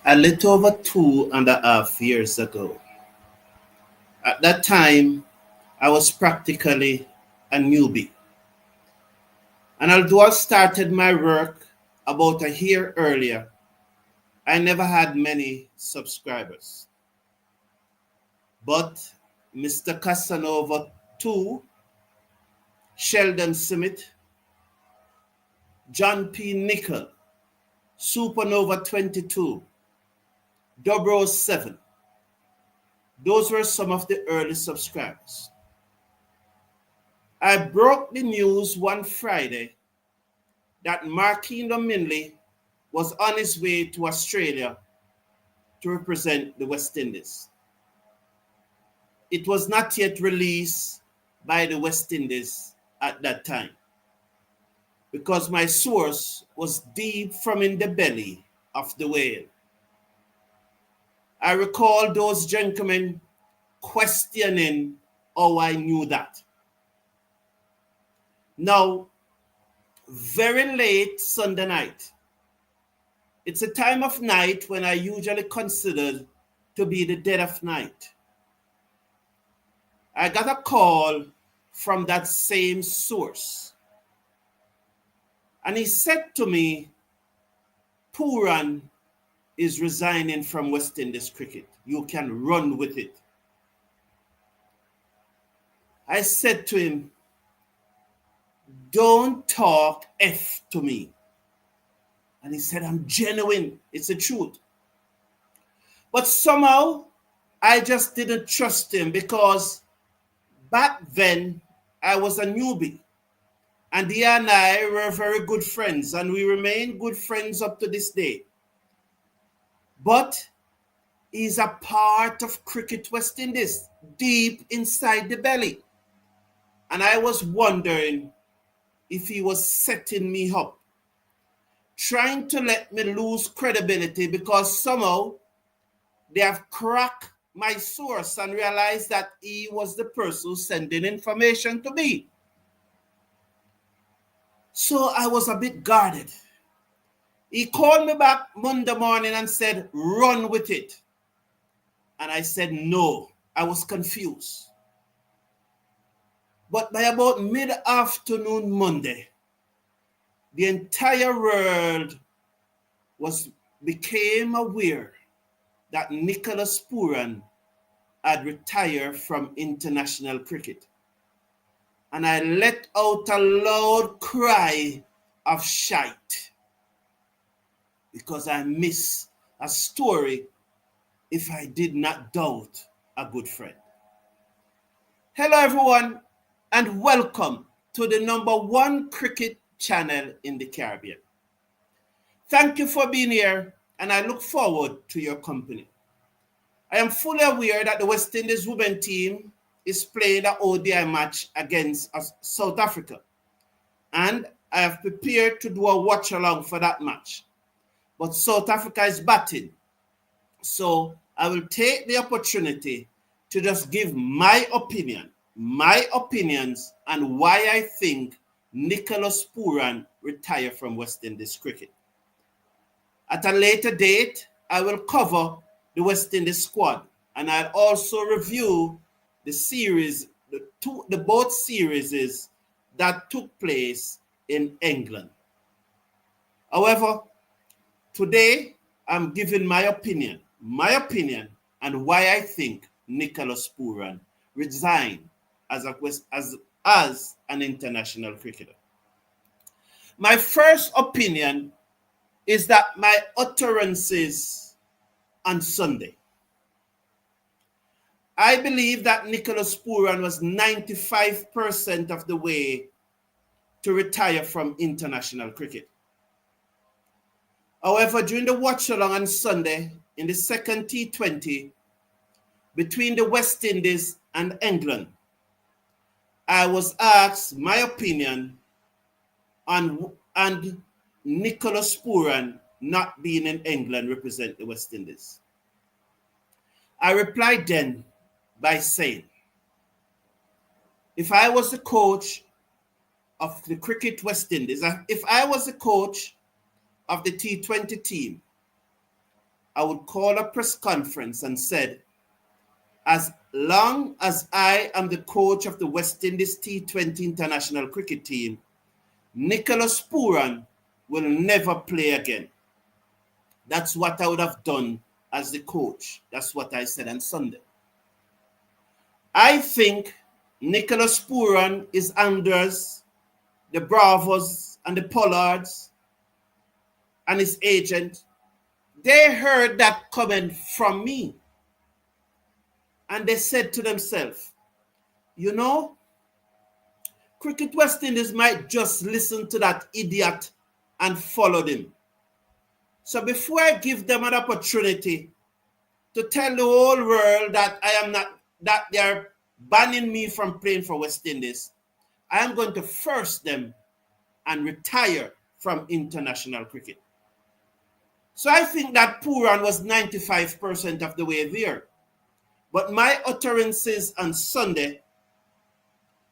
a little over 2.5 years ago. At that time, I was practically a newbie. And although I started my work about a year earlier, I never had many subscribers. But Mr. Casanova 2, Sheldon Smith, John P. Nickel, Supernova 22, Dobro 7, those were some of the early subscribers. I broke the news one Friday that Marquino Minley was on his way to Australia to represent the West Indies. It was not yet released by the West Indies at that time because my source was deep from in the belly of the whale. I recall those gentlemen questioning how I knew that. Now, very late Sunday night, it's a time of night when I usually consider to be the dead of night. I got a call from that same source. And he said to me, Pooran is resigning from West Indies cricket. You can run with it. I said to him, don't talk F to me. And he said, I'm genuine. It's the truth. But somehow, I just didn't trust him because back then, I was a newbie. And he and I were very good friends, and we remain good friends up to this day. But he's a part of Cricket West Indies, deep inside the belly. And I was wondering if he was setting me up, trying to let me lose credibility because somehow they have cracked my source and realized that he was the person sending information to me. So I was a bit guarded. He called me back Monday morning and said, run with it. And I said, no, I was confused. But by about mid-afternoon Monday, the entire world became aware that Nicholas Pooran had retired from international cricket. And I let out a loud cry of shite because I miss a story if I did not doubt a good friend. Hello everyone and welcome to the #1 cricket channel in the Caribbean. Thank you for being here and I look forward to your company. I am fully aware that the West Indies women team is playing an ODI match against South Africa. And I have prepared to do a watch along for that match. But South Africa is batting. So I will take the opportunity to just give my opinions, and why I think Nicholas Pooran retired from West Indies cricket. At a later date, I will cover the West Indies squad, and I'll also review the series, the both series that took place in England. However, today I'm giving my opinion, and why I think Nicholas Pooran resigned as an international cricketer. My first opinion is that my utterances on Sunday. I believe that Nicholas Pooran was 95% of the way to retire from international cricket. However, during the watch along on Sunday in the second T20 between the West Indies and England, I was asked my opinion on Nicholas Pooran not being in England represent the West Indies. I replied then by saying, if I was the coach of the Cricket West Indies, if I was the coach of the T20 team, I would call a press conference and said, as long as I am the coach of the West Indies T20 international cricket team, Nicholas Pooran will never play again. That's what I would have done as the coach. That's what I said on Sunday. I think Nicholas Pooran is Anders, the Bravos and the Pollards and his agent. They heard that comment from me. And they said to themselves, you know, Cricket West Indies might just listen to that idiot and follow them. So before I give them an opportunity to tell the whole world that that they are banning me from playing for West Indies, I am going to force them and retire from international cricket. So I think that Pooran was 95% of the way there. But my utterances on Sunday,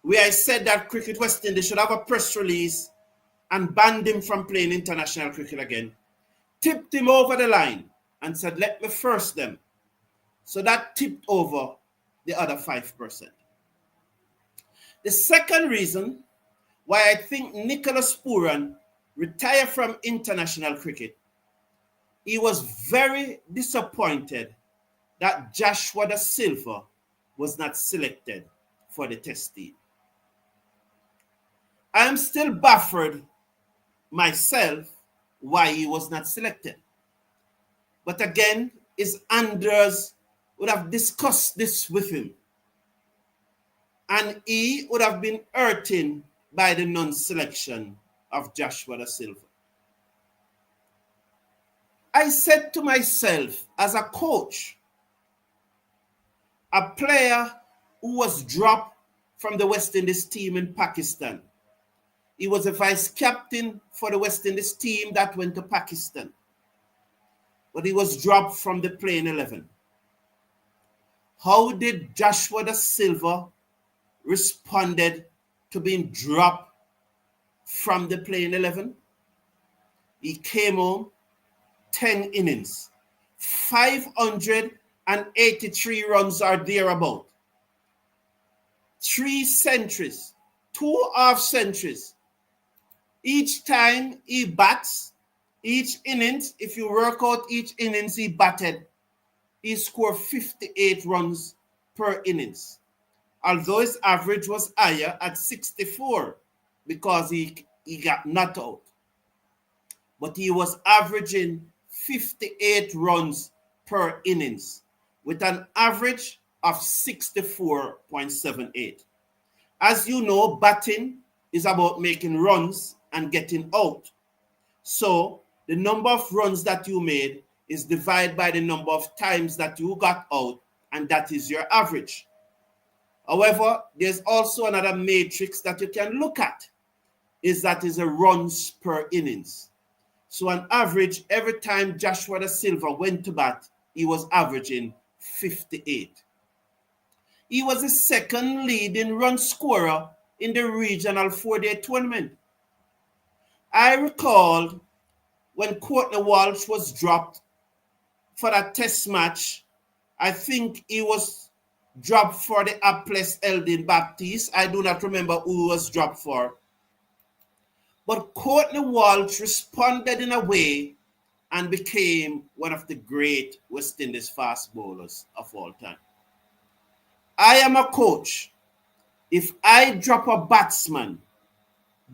where I said that Cricket West Indies should have a press release and ban him from playing international cricket again, tipped him over the line and said, let me force them. So that tipped over the other 5%. The second reason why I think Nicholas Pooran retired from international cricket, he was very disappointed that Joshua Da Silva was not selected for the test team. I am still baffled myself why he was not selected. But again, his Anders would have discussed this with him. And he would have been hurting by the non-selection of Joshua Da Silva. I said to myself, as a coach, a player who was dropped from the West Indies team in Pakistan. He was a vice captain for the West Indies team that went to Pakistan. But he was dropped from the playing 11. How did Joshua Da Silva responded to being dropped from the playing 11? He came home, 10 innings, 583 runs or thereabout, 3 centuries, 2 half centuries. Each time he bats, each innings, if you work out each innings he batted, he scored 58 runs per innings. Although his average was higher at 64 because he got not out. But he was averaging 58 runs per innings with an average of 64.78. As you know, batting is about making runs and getting out. So the number of runs that you made is divided by the number of times that you got out, and that is your average. However, there's also another matrix that you can look at, is that is a runs per innings. So on average, every time Joshua Da Silva went to bat, he was averaging 58. He was the second leading run scorer in the regional 4-day tournament. I recalled when Courtney Walsh was dropped for that test match. I think he was dropped for the Aples Eldin Baptiste. I do not remember who was dropped for. But Courtney Walsh responded in a way and became one of the great West Indies fast bowlers of all time. I am a coach. If I drop a batsman,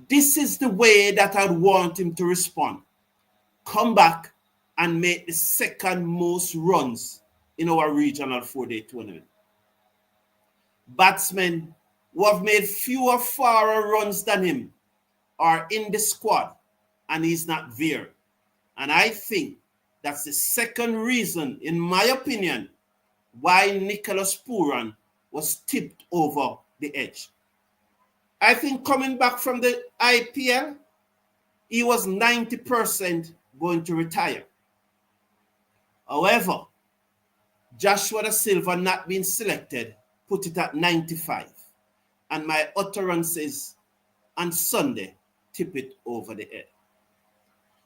this is the way that I'd want him to respond. Come back and make the second most runs in our regional 4-day tournament. Batsmen who have made fewer far runs than him are in the squad and he's not there. And I think that's the second reason, in my opinion, why Nicholas Pooran was tipped over the edge. I think coming back from the IPL, he was 90% going to retire. However, Joshua Da Silva not being selected put it at 95. And my utterances on Sunday tip it over the edge.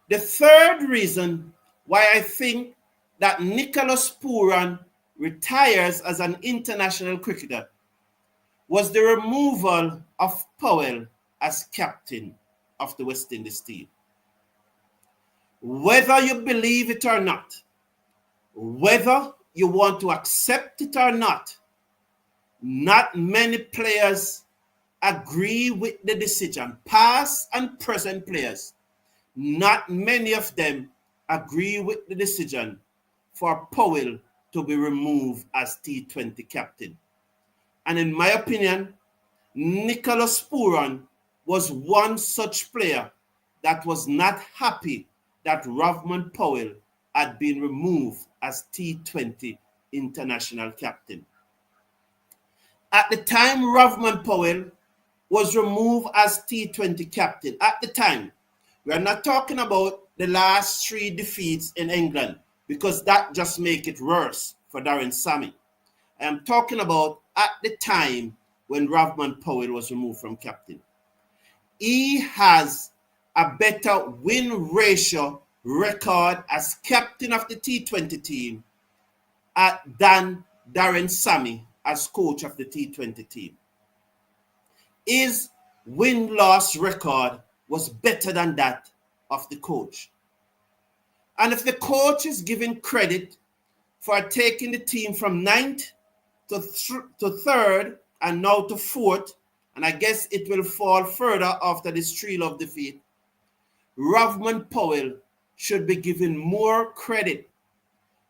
The third reason why I think that Nicholas Pooran retires as an international cricketer was the removal of Powell as captain of the West Indies team. Whether you believe it or not, whether you want to accept it or not many players agree with the decision. Past and present players, not many of them agree with the decision for Powell to be removed as T20 captain. And in my opinion, Nicholas Pooran was one such player that was not happy that Rovman Powell had been removed as T20 international captain. At the time Rovman Powell was removed as T20 captain, at the time, we are not talking about the last 3 defeats in England, because that just make it worse for Darren Sammy. I am talking about at the time when Rovman Powell was removed from captain. He has a better win ratio record as captain of the T20 team than Darren Sammy as coach of the T20 team. His win-loss record was better than that of the coach. And if the coach is given credit for taking the team from 9th to 3rd and now to 4th, and I guess it will fall further after this 3-0 defeat, Rovman Powell should be given more credit,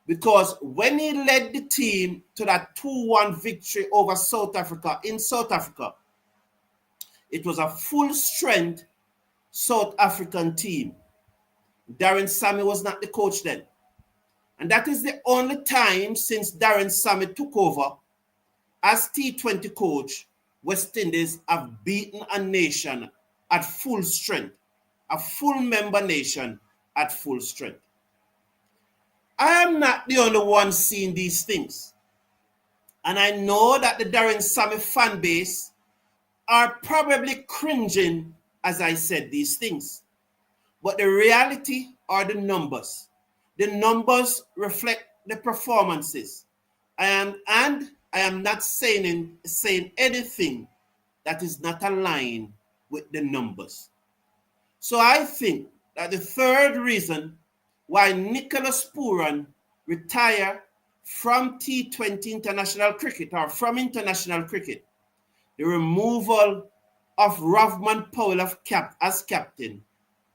because when he led the team to that 2-1 victory over South Africa in South Africa, it was a full-strength South African team. Darren Sammy was not the coach then. And that is the only time since Darren Sammy took over as T20 coach, West Indies have beaten a nation at full strength, a full member nation at full strength. I am not the only one seeing these things. And I know that the Darren Sammy fan base are probably cringing as I said these things. But the reality are the numbers. The numbers reflect the performances. And I am not saying anything that is not aligned with the numbers. So I think that the third reason why Nicholas Pooran retired from T20 international cricket, or from international cricket, the removal of Rovman Powell as captain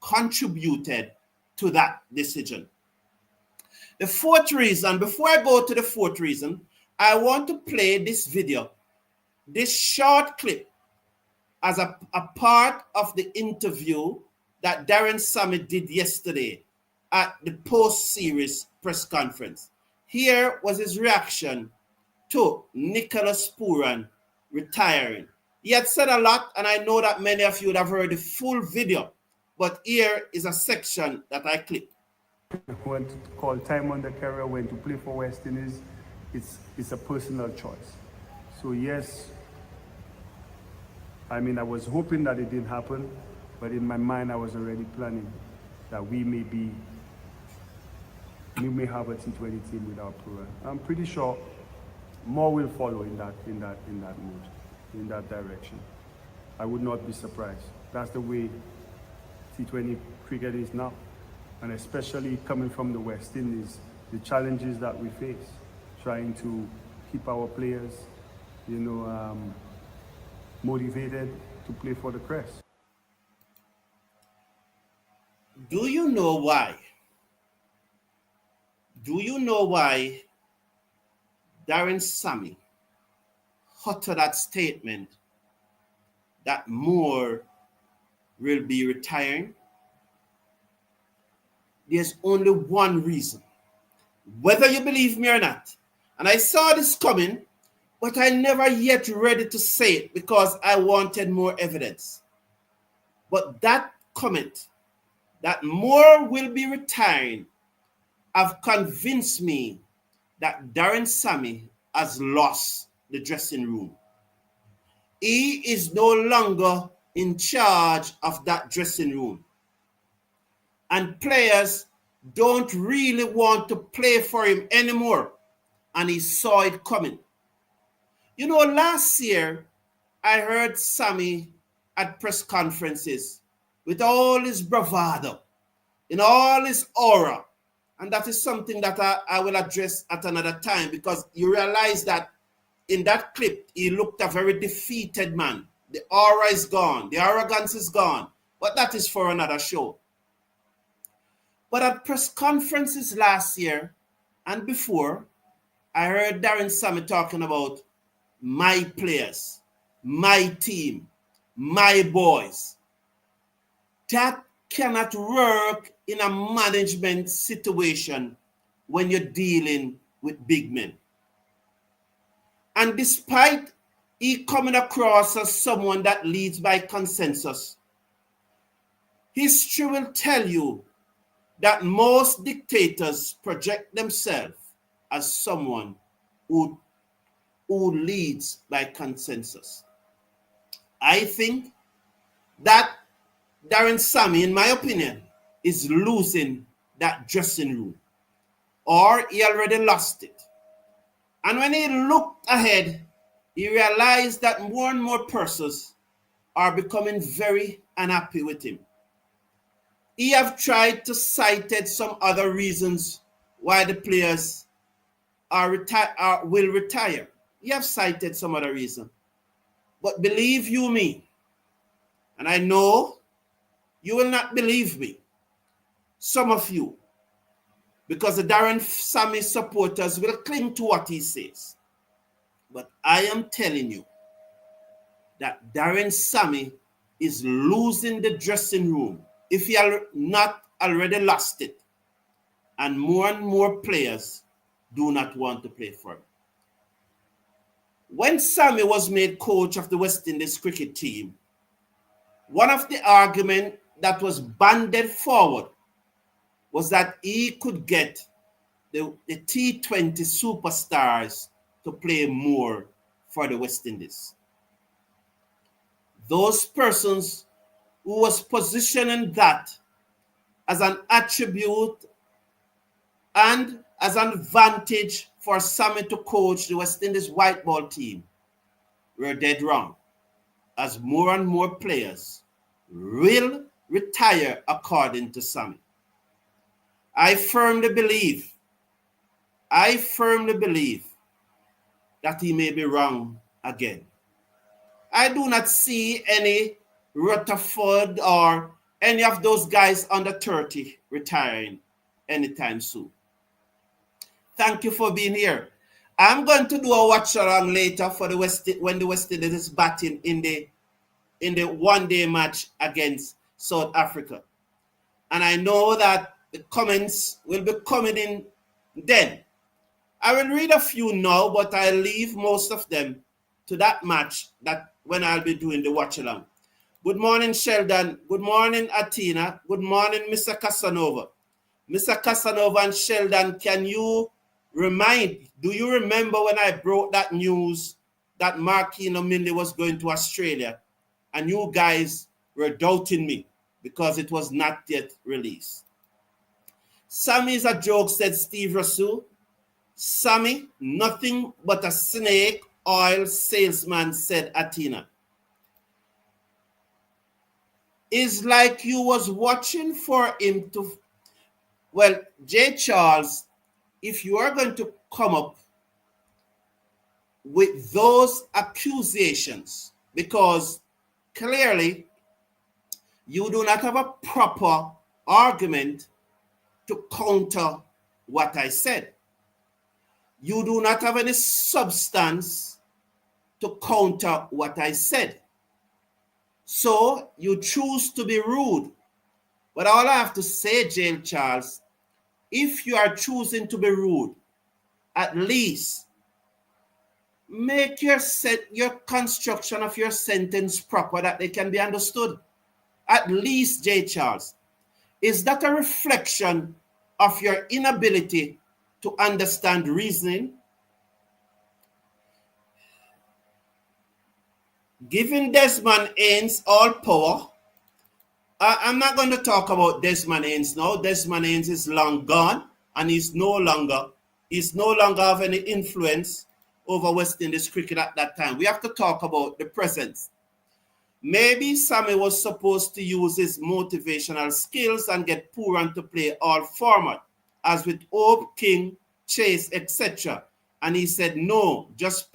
contributed to that decision. The fourth reason, before I go to the fourth reason, I want to play this video, this short clip, as a part of the interview that Darren Sammy did yesterday at the post-series press conference. Here was his reaction to Nicholas Pooran retiring. He had said a lot, and I know that many of you would have heard the full video, but here is a section that I clipped. When to call time on the career, when to play for West Indies, it's a personal choice. So yes, I mean, I was hoping that it didn't happen, but in my mind, I was already planning that we may have a T20 team without Pooran. I'm pretty sure more will follow in that mood, in that direction. I would not be surprised. That's the way T20 cricket is now, and especially coming from the West Indies, the challenges that we face, trying to keep our players, motivated to play for the crest. Do you know why? Do you know why Darren Sammy uttered that statement that more will be retiring? There's only one reason, whether you believe me or not. And I saw this coming, but I never yet ready to say it because I wanted more evidence. But that comment, that more will be retiring, have convinced me that Darren Sammy has lost the dressing room. He is no longer in charge of that dressing room. And players don't really want to play for him anymore, and he saw it coming. You know, last year, I heard Sammy at press conferences with all his bravado, in all his aura. And that is something that I will address at another time, because you realize that in that clip, he looked a very defeated man. The aura is gone. The arrogance is gone. But that is for another show. But at press conferences last year and before, I heard Darren Sammy talking about my players, my team, my boys. That cannot work in a management situation when you're dealing with big men. And despite he coming across as someone that leads by consensus, history will tell you that most dictators project themselves as someone who leads by consensus. I think that Darren Sammy, in my opinion, is losing that dressing room, or he already lost it. And when he looked ahead, he realized that more and more persons are becoming very unhappy with him. He have tried to cite some other reasons why the players will retire. He have cited some other reason. But believe you me, and I know you will not believe me, some of you, because the Darren Sammy supporters will cling to what he says. But I am telling you that Darren Sammy is losing the dressing room, if he has not already lost it. And more players do not want to play for him. When Sammy was made coach of the West Indies cricket team, one of the arguments that was banded forward was that he could get the T20 superstars to play more for the West Indies. Those persons who was positioning that as an attribute and as an advantage for Sammy to coach the West Indies white ball team were dead wrong, as more and more players will retire according to Sammy. I firmly believe that he may be wrong again. I do not see any Rutherford or any of those guys under 30 retiring anytime soon. Thank you for being here. I'm going to do a watch along later for when the West Indies is batting in the one-day match against South Africa. And I know that the comments will be coming in then. I will read a few now, but I'll leave most of them to that match that when I'll be doing the watch along. Good morning, Sheldon. Good morning, Atina. Good morning, Mr. Casanova. Mr. Casanova and Sheldon, do you remember when I broke that news that Marquino Minley was going to Australia, and you guys were doubting me because it was not yet released? Sammy is a joke, said Steve Russell. Sammy, nothing but a snake oil salesman, said Atina. It's like you was watching for him to... Well, J. Charles, if you are going to come up with those accusations, because clearly you do not have a proper argument to counter what I said. You do not have any substance to counter what I said. So you choose to be rude. But all I have to say, J. Charles, if you are choosing to be rude, at least make your construction of your sentence proper that they can be understood. At least, J. Charles. Is that a reflection of your inability to understand reasoning? Giving Desmond Haynes all power I'm not going to talk about Desmond Haynes now. Desmond Haynes is long gone, and he's no longer have any influence over West Indies cricket at that time. We have to talk about the present. Maybe Sammy was supposed to use his motivational skills and get Pooran to play all format, as with Hope, King, Chase, etc. And he said, no, just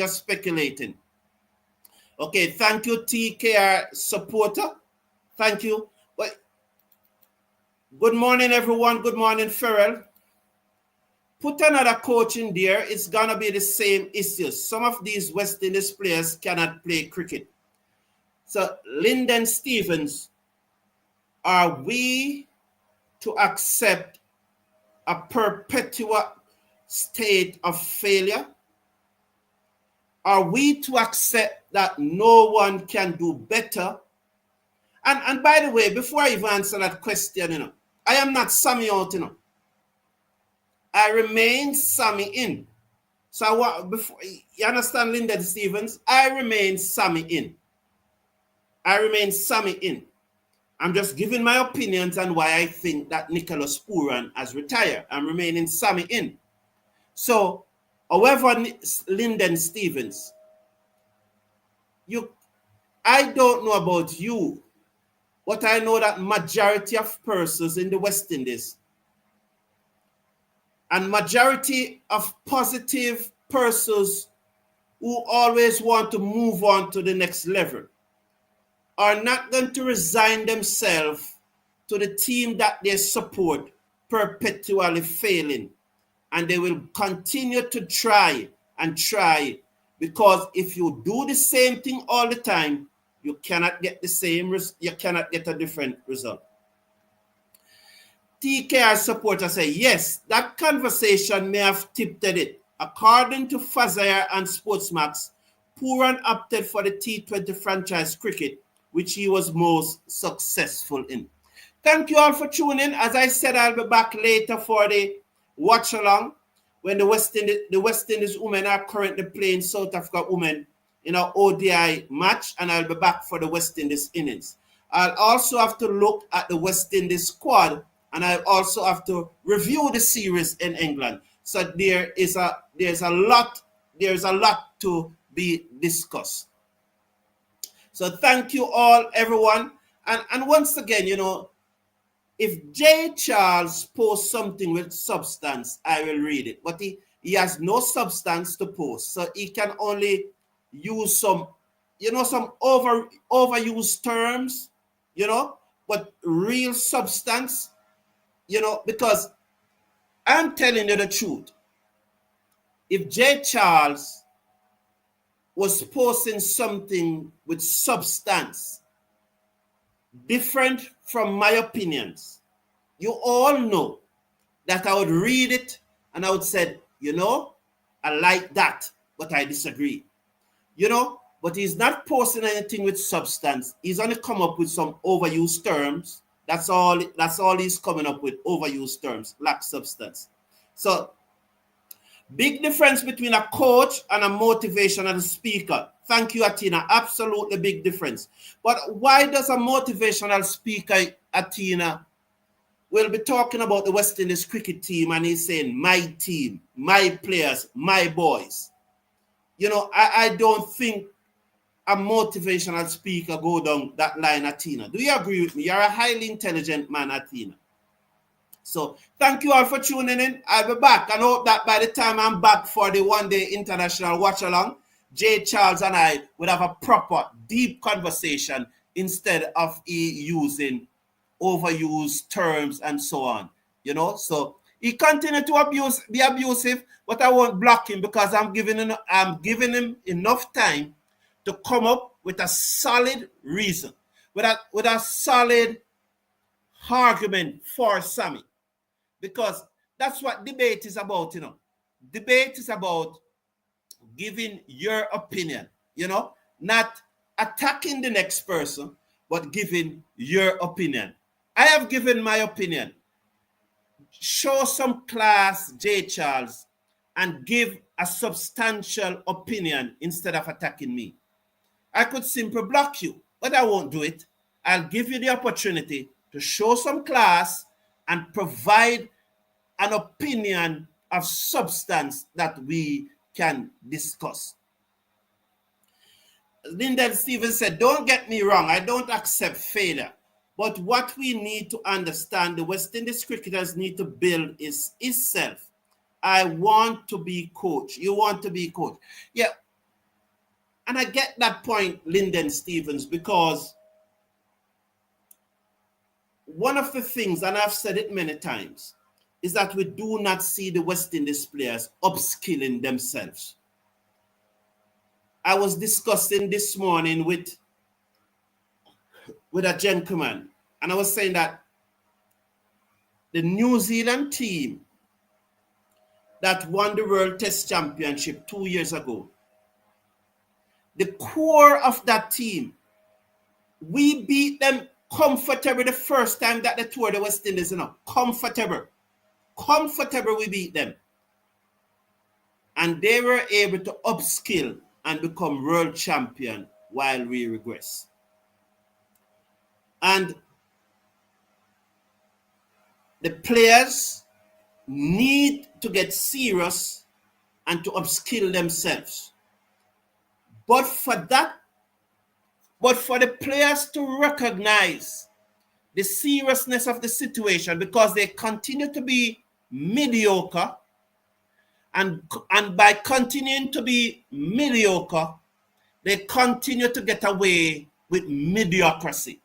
speculating. Okay, thank you, TKR supporter. Thank you. But good morning, everyone. Good morning, Farrell. Put another coach in there. It's going to be the same issues. Some of these West Indies players cannot play cricket. So, Lyndon Stevens, are we to accept a perpetual state of failure? Are we to accept that no one can do better? And by the way, before I even answer that question, I am not Sammy out, I remain Sammy in. So before you understand, Lyndon Stevens, I remain Sammy in. I remain Sammy in. I'm just giving my opinions on why I think that Nicholas Pooran has retired. I'm remaining Sammy in. So, however, Lyndon Stevens, I don't know about you, but I know that majority of persons in the West Indies and majority of positive persons who always want to move on to the next level are not going to resign themselves to the team that they support perpetually failing. And they will continue to try and try, because if you do the same thing all the time, you cannot get you cannot get a different result. TKR supporters say, yes, that conversation may have tipped it. According to Fazire and Sportsmax, Pooran opted for the T20 franchise cricket, which he was most successful in. Thank you all for tuning in. As I said, I'll be back later for the watch along when the West Indies women are currently playing South Africa women in our ODI match, and I'll be back for the West Indies innings. I'll also have to look at the West Indies squad, and I'll also have to review the series in England. So there's a lot to be discussed. So thank you all, everyone. And once again, if J. Charles posts something with substance, I will read it. But he has no substance to post. So he can only use some overused terms, but real substance, because I'm telling you the truth. If J. Charles was posting something with substance, different from my opinions, you all know that I would read it and I would say, I like that, but I disagree. But he's not posting anything with substance. He's only come up with some overused terms. That's all he's coming up with, overused terms, lack substance. So, big difference between a coach and a motivational speaker. Thank you, Atina. Absolutely big difference. But why does a motivational speaker, Atina, will be talking about the West Indies cricket team and he's saying, my team, my players, my boys? I don't think a motivational speaker go down that line, Atina. Do you agree with me? You're a highly intelligent man, Atina. So thank you all for tuning in. I'll be back. I hope that by the time I'm back for the one-day international watch-along, J. Charles and I would have a proper, deep conversation instead of using overused terms and so on. So he continued to be abusive, but I won't block him because I'm giving him enough time to come up with a solid reason, with a solid argument for Sammy. Because that's what debate is about, Debate is about giving your opinion, not attacking the next person, but giving your opinion. I have given my opinion. Show some class, J. Charles, and give a substantial opinion instead of attacking me. I could simply block you, but I won't do it. I'll give you the opportunity to show some class and provide an opinion of substance that we can discuss. Lyndon Stevens said, don't get me wrong, I don't accept failure. But what we need to understand, the West Indies cricketers need to build is self. I want to be coach. You want to be coach. Yeah. And I get that point, Lyndon Stevens, because one of the things, and I've said it many times, is that we do not see the West Indies players upskilling themselves. I was discussing this morning with a gentleman, and I was saying that the New Zealand team that won the World Test Championship 2 years ago, the core of that team, we beat them comfortably the first time that they toured the West Indies, comfortable we beat them. And they were able to upskill and become world champion while we regress. And the players need to get serious and to upskill themselves. But for the players to recognize the seriousness of the situation, because they continue to be mediocre, and by continuing to be mediocre, they continue to get away with mediocrity.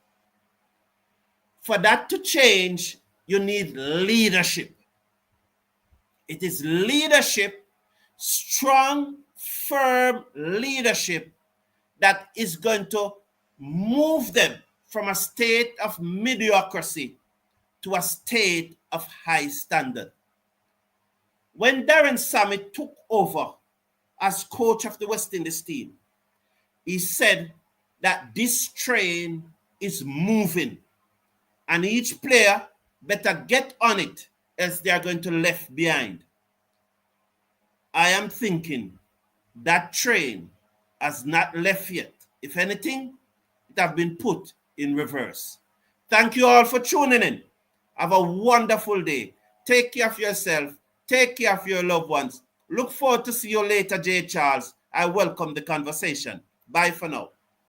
For that to change, you need leadership. It is leadership, strong, firm leadership, that is going to move them from a state of mediocrity to a state of high standard. When Darren Sammy took over as coach of the West Indies team, he said that this train is moving and each player better get on it, else they are going to be left behind. I am thinking that train has not left yet. If anything, it has been put in reverse. Thank you all for tuning in. Have a wonderful day. Take care of yourself. Take care of your loved ones. Look forward to see you later, J. Charles. I welcome the conversation. Bye for now.